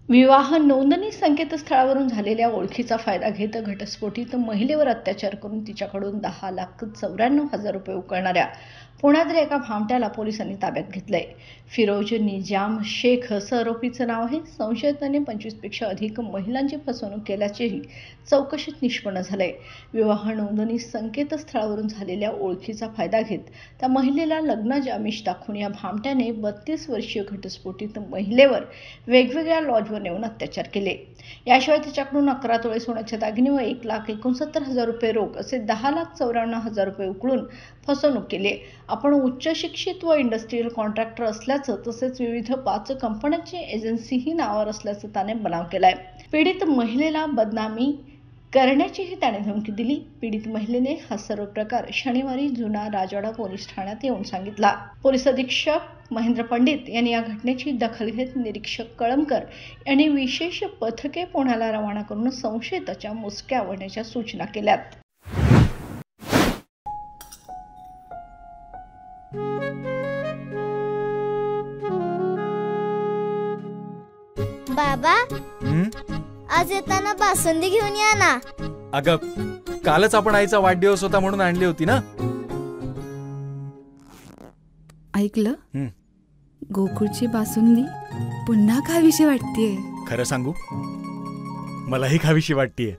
विवाह नोंदणी संकेतस्थळावरून झालेल्या ओळखीचा फायदा घेत घटस्फोटीत महिलेवर अत्याचार करून तिच्याकडून 10,94,000 रुपये उकळणाऱ्या पुण्यातील एका भामट्याला पोलिसांनी ताब्यात घेतलंय। फिरोज निजाम शेख असं आरोपीचं नाव आहे। संशयिताने 25 पेक्षा अधिक महिलांची फसवणूक केल्याचेही चौकशीत निष्पन्न झालंय। विवाह नोंदणी संकेतस्थळावरून झालेल्या ओळखीचा फायदा घेत त्या महिलेला लग्नाचे आमिष दाखवून या भामट्याने 32 वर्षीय घटस्फोटीत महिलेवर वेगवेगळ्या लॉजवर नेऊन अत्याचार केले। याशिवाय तिच्याकडून 11 तोळे सोन्याचे दागिने व 1,69,000 रुपये रोख असे 10,54,000 रुपये उकळून फसवणूक केली। आपण उच्च शिक्षित व इंडस्ट्रियल कॉन्ट्रॅक्टर असल्याचं तसेच विविध 5 कंपन्यांची एजन्सीही नावावर असल्याचं त्याने बनाव केलाय। पीडित महिलेला बदनामी करण्याचीही त्याने धमकी दिली। पीडित महिलेने हा सर्व प्रकार शनिवारी जुना राजवाडा पोलीस ठाण्यात येऊन सांगितला। पोलीस अधीक्षक महेंद्र पंडित यांनी या घटनेची दखल घेत निरीक्षक कळमकर यांनी विशेष पथके पुण्याला रवाना करून संशयिताच्या मुसक्या आवळण्याच्या सूचना केल्यात। बाबा, आज येताना बासुंदी घेऊन या ना। अगं, कालच आपण आईचा वाढदिवस होता म्हणून आणली होती ना। ऐकलं, गोकुळची बासुंदी पुन्हा खावीशी वाटतेय। खरं सांगू, मलाही खावीशी वाटतेय।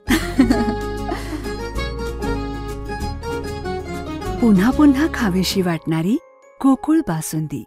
पुन्हा पुन्हा खावीशी वाटणारी गोकुळ बासुंदी।